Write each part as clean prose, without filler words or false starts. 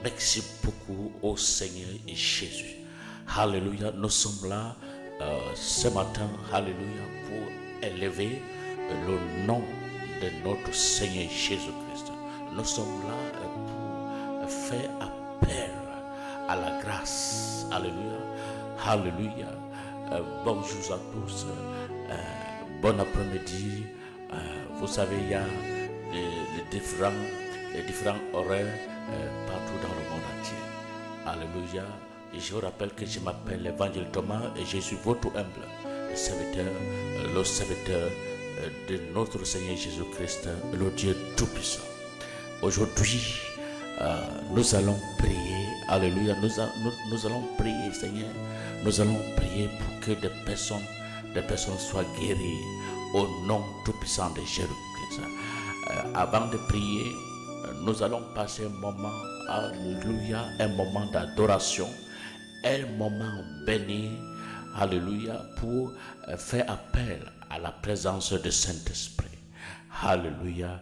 Merci beaucoup au Seigneur Jésus. Alléluia. Nous sommes là ce matin, alléluia, pour élever le nom de notre Seigneur Jésus-Christ. Nous sommes là pour faire appel à la grâce. Alléluia. Alléluia. Bonjour à tous. Bon après-midi. Vous savez, il y a les différents horaires partout dans le monde entier. Alléluia. Et je vous rappelle que je m'appelle l'Évangile Thomas et je suis votre humble serviteur, le serviteur de notre Seigneur Jésus-Christ, le Dieu Tout-Puissant. Aujourd'hui, nous allons prier. Alléluia. Nous allons prier, Seigneur. Nous allons prier pour que des personnes soient guéries au nom Tout-Puissant de Jésus-Christ. Avant de prier, nous allons passer un moment, alléluia, un moment d'adoration, un moment béni, alléluia, pour faire appel à la présence du Saint-Esprit. Alléluia.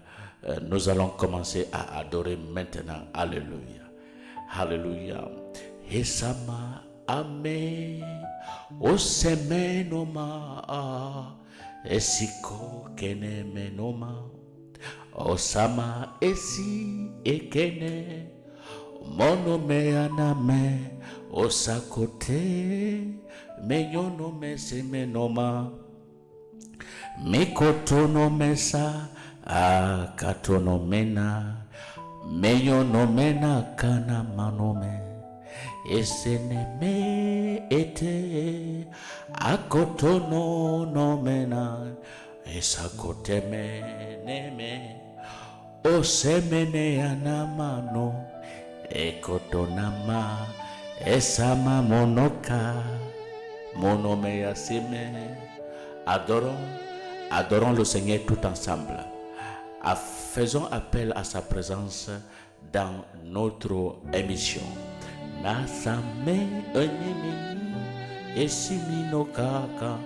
Nous allons commencer à adorer maintenant. Alléluia. Alléluia. Esama ame osemenoma esiko kenemenoma osama esi ekene monome aname osakote menyonome semenoma mikotonomesa akatonomena menyonomena kana manome eseneme ete akotono nomena esakoteme neme osemene anamano ekotonama esama monoka monome yasime. Adorons le Seigneur tout ensemble. Faisons appel à sa présence dans notre émission. Nasame enyemini esimino kaka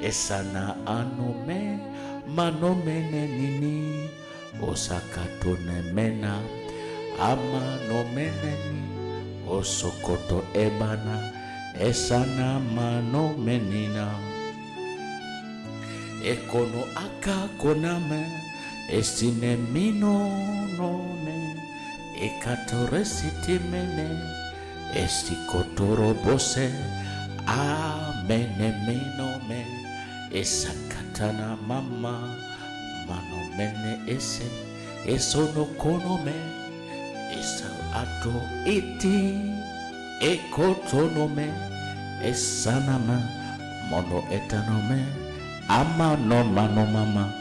esana anome manomene nini osakatone mena amanomene ni osokoto ebana esana manomenina ekono aka koname esinemino nome ekatoresitimenene Estikotoro bose amenemenome esakatana mama manomene ese esonokonome esa ato iti ekotonome esanama mono etanome amano manomama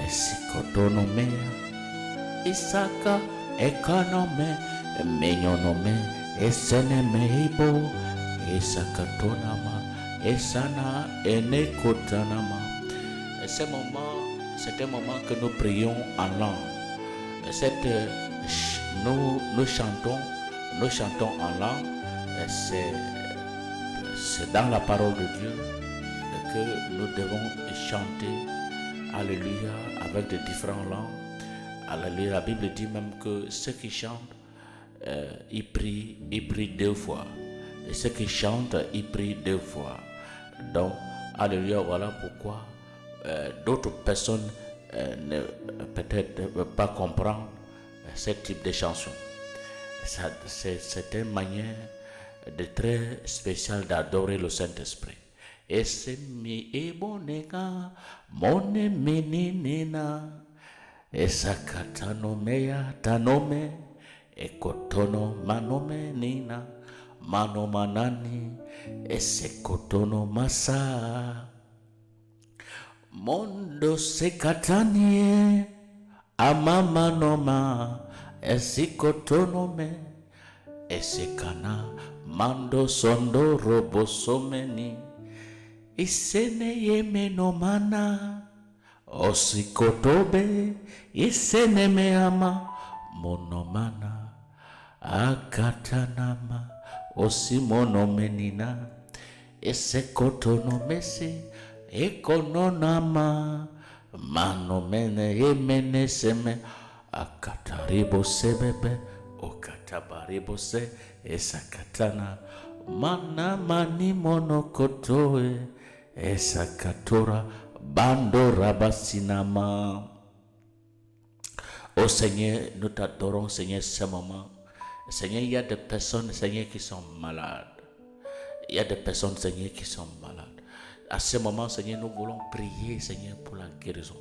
esikotonome isaka ekanome menyonome esene meibo esakatonama esana enekotanama. C'est un moment que nous prions en langue. Nous chantons en langue. C'est dans la parole de Dieu que nous devons chanter. Alléluia, avec de différentes langues. Alléluia, la Bible dit même que ceux qui chantent, il prie 2 fois. Et ceux qui chantent, ils prient 2 fois. Donc, alléluia, voilà pourquoi d'autres personnes peut-être ne peuvent pas comprendre ce type de chanson. C'est une manière de très spéciale d'adorer le Saint-Esprit. Et c'est mi eboneka mone meninina esakatano meya tanome ekotono manome nina mano manani esekotono masa mondo sekatanie amamanoma esikotono me esekana mando sondo robosomeni isene yemenomana osikotobe isene meama monomana akatanama osimonomenina esekotonomesi ekononama manomene yemeneseme akataribo sebebe okata tabaribose esakatana mana mani monokotoe esakatora bando rabasinama. Oh Seigneur, nous t'adorons, Seigneur, ce moment. Seigneur, il y a des personnes, Seigneur, qui sont malades. Il y a des personnes, Seigneur, qui sont malades. À ce moment, Seigneur, nous voulons prier, Seigneur, pour la guérison.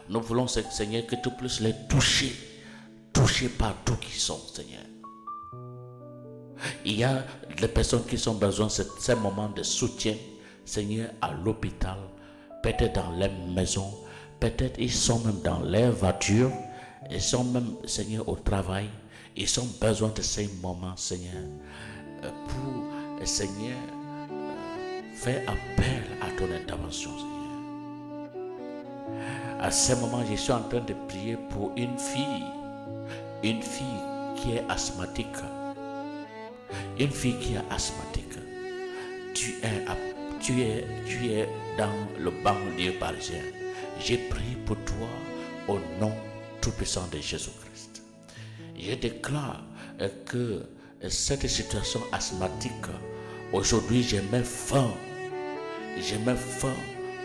Nous voulons, Seigneur, que tu puisses les toucher partout qu'ils sont, Seigneur. Il y a des personnes qui ont besoin de ces moments de soutien, Seigneur, à l'hôpital, peut-être dans les maisons, peut-être ils sont même dans les voitures, ils sont même, Seigneur, au travail. Ils ont besoin de ces moments, Seigneur, pour, Seigneur, faire appel à ton intervention, Seigneur. À ce moment, je suis en train de prier pour une fille qui est asthmatique. Une fille qui est asthmatique. Tu es dans le banlieue parisien. J'ai prié pour toi au nom tout-puissant de Jésus-Christ. Je déclare que cette situation asthmatique, aujourd'hui, je mets fin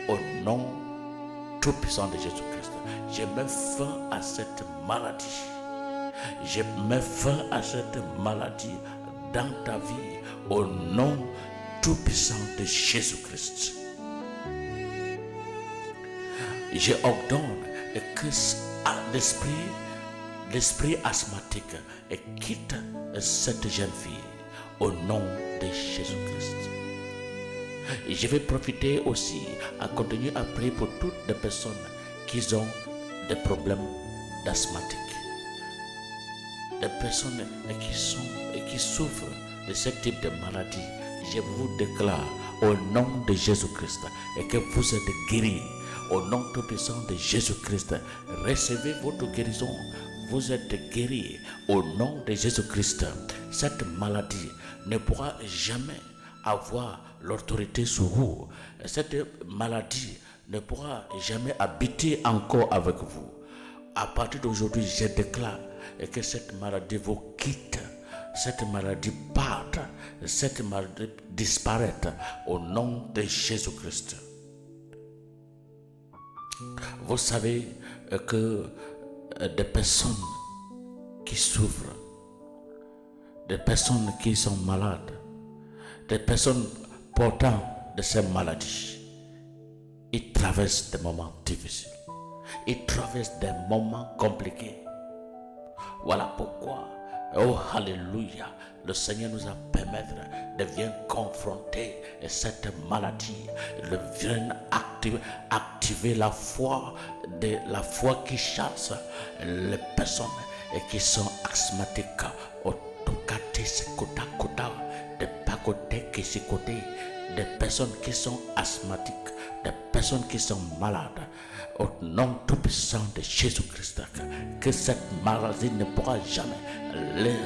au nom tout-puissant de Jésus-Christ. Je mets fin à cette maladie. Je mets fin à cette maladie dans ta vie au nom tout-puissant de Jésus-Christ. Je ordonne que l'esprit asthmatique quitte cette jeune fille au nom de Jésus-Christ. Et je vais profiter aussi à continuer à prier pour toutes les personnes qui ont des problèmes d'asthmatique. Des personnes qui souffrent de ce type de maladie. Je vous déclare au nom de Jésus-Christ et que vous êtes guéris. Au nom tout-puissant de Jésus-Christ, recevez votre guérison. Vous êtes guéris au nom de Jésus-Christ. Cette maladie ne pourra jamais avoir l'autorité sur vous. Cette maladie ne pourra jamais habiter encore avec vous. À partir d'aujourd'hui, je déclare que cette maladie vous quitte. Cette maladie parte. Cette maladie disparaît au nom de Jésus-Christ. Vous savez que des personnes qui souffrent, des personnes qui sont malades, des personnes portant de ces maladies, ils traversent des moments difficiles. Ils traversent des moments compliqués. Voilà pourquoi, oh alléluia, le Seigneur nous a permis de venir confronter cette maladie, de venir activer la foi qui chasse les personnes qui sont asthmatiques. Des personnes qui sont asthmatiques, des personnes qui sont malades, au nom tout-puissant de Jésus-Christ, que cette maladie ne pourra jamais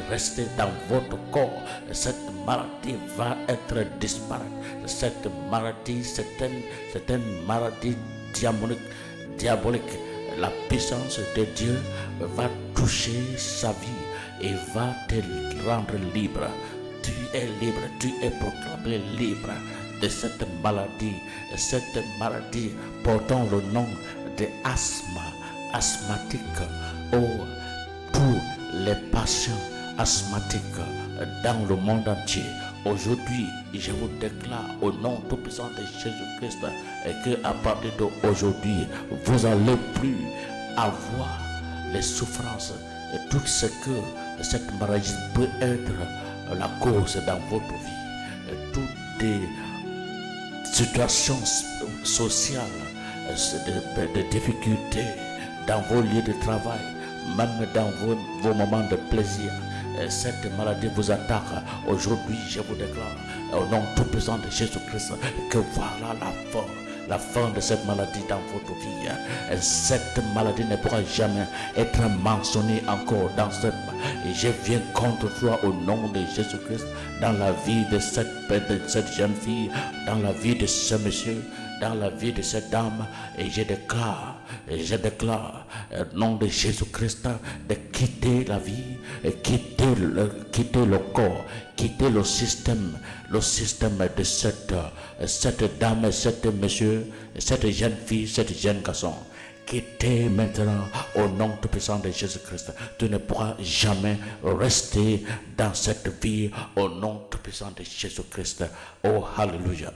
rester dans votre corps. Cette maladie va être disparaître. Cette maladie, c'est une maladie diabolique. La puissance de Dieu va toucher sa vie et va te rendre libre. Tu es libre, tu es proclamé libre de cette maladie portant le nom de asthmatique. Oh, tous les patients asthmatiques dans le monde entier, aujourd'hui, je vous déclare au nom tout-puissant de Jésus-Christ que à partir d'aujourd'hui, vous n'allez plus avoir les souffrances et tout ce que cette maladie peut être la cause dans votre vie. Toutes les situations sociales, de difficultés dans vos lieux de travail, même dans vos moments de plaisir. Cette maladie vous attaque. Aujourd'hui, je vous déclare au nom tout-puissant de Jésus-Christ que voilà la fin de cette maladie dans votre vie. Cette maladie ne pourra jamais être mentionnée encore dans cette. Et je viens contre toi au nom de Jésus-Christ dans la vie de cette jeune fille, dans la vie de ce monsieur, dans la vie de cette dame. Et je déclare, au nom de Jésus-Christ, de quitter la vie, quitter le corps, quitter le système de cette dame, cette monsieur, cette jeune fille, cette jeune garçon. Quittez maintenant au nom tout puissant de Jésus-Christ. Tu ne pourras jamais rester dans cette vie au nom tout puissant de Jésus-Christ. Oh, hallelujah.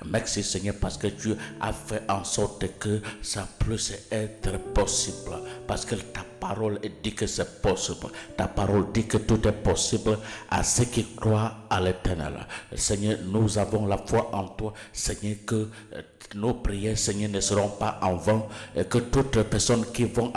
Merci Seigneur parce que tu as fait en sorte que ça puisse être possible. Parce que ta parole dit que c'est possible. Ta parole dit que tout est possible à ceux qui croient à l'Éternel. Seigneur, nous avons la foi en toi. Seigneur, que nos prières, Seigneur, ne seront pas en vain. Et que toutes les personnes qui vont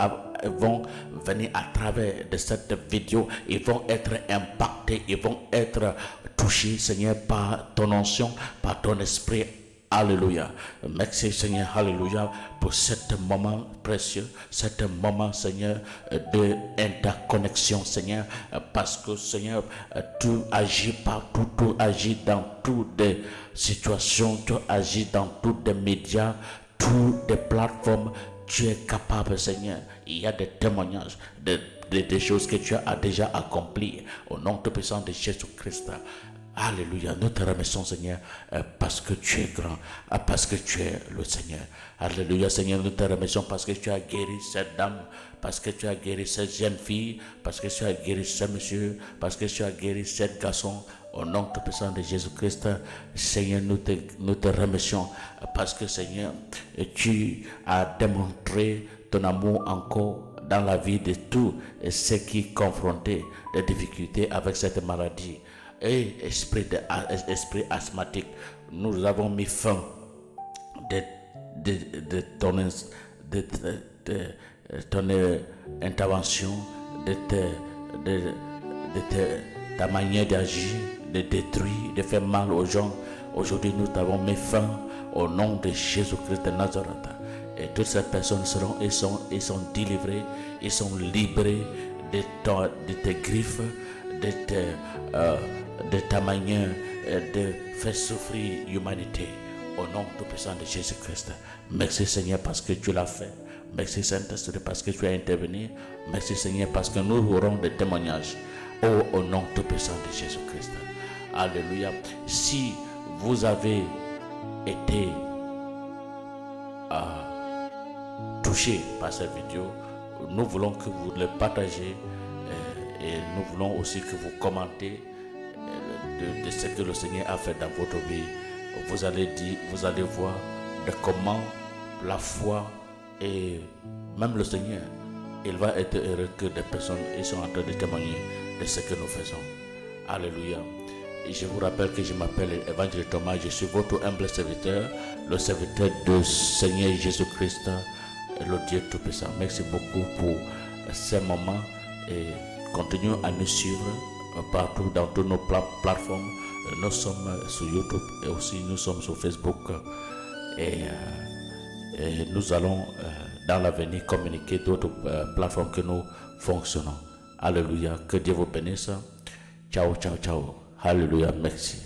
venir à travers de cette vidéo, ils vont être impactés, ils vont être touchés, Seigneur, par ton onction, par ton esprit. Alléluia. Merci Seigneur, alléluia, pour cet moment précieux, cet moment, Seigneur, de interconnexion, Seigneur, parce que, Seigneur, tu agis partout, tu agis dans toutes les situations, tu agis dans toutes les médias, toutes les plateformes. Tu es capable, Seigneur. Il y a des témoignages, des choses que tu as déjà accomplies au nom tout puissant de Jésus-Christ. Alléluia, nous te remercions, Seigneur, parce que tu es grand, parce que tu es le Seigneur. Alléluia, Seigneur, nous te remercions parce que tu as guéri cette dame, parce que tu as guéri cette jeune fille, parce que tu as guéri ce monsieur, parce que tu as guéri cet garçon. Au nom tout puissant de Jésus-Christ, Seigneur, nous te remercions parce que, Seigneur, tu as démontré ton amour encore dans la vie de tous ceux qui confrontaient les difficultés avec cette maladie. Et esprit asthmatique, nous avons mis fin de ton intervention, de ta manière d'agir, de détruire, de faire mal aux gens. Aujourd'hui, nous t'avons mis fin au nom de Jésus-Christ de Nazareth. Et toutes ces personnes sont délivrées, ils sont libérés de tes griffes, de ta manière de faire souffrir l'humanité. Au nom tout puissant de Jésus-Christ. Merci Seigneur parce que tu l'as fait. Merci Saint-Esprit parce que tu as intervenu. Merci Seigneur parce que nous aurons des témoignages. Au nom tout puissant de Jésus-Christ. Alléluia. Si vous avez été touché par cette vidéo, nous voulons que vous le partagez et nous voulons aussi que vous commentez de ce que le Seigneur a fait dans votre vie. Vous allez voir de comment la foi et même le Seigneur, il va être heureux que des personnes sont en train de témoigner de ce que nous faisons. Alléluia. Et je vous rappelle que je m'appelle Évangile Thomas, je suis votre humble serviteur, le serviteur de Seigneur Jésus-Christ, le Dieu Tout-Puissant. Merci beaucoup pour ces moments et continuez à nous suivre partout dans toutes nos plateformes. Nous sommes sur YouTube et aussi nous sommes sur Facebook et nous allons dans l'avenir communiquer d'autres plateformes que nous fonctionnons. Alléluia, que Dieu vous bénisse. Ciao, ciao, ciao. Alléluia, merci.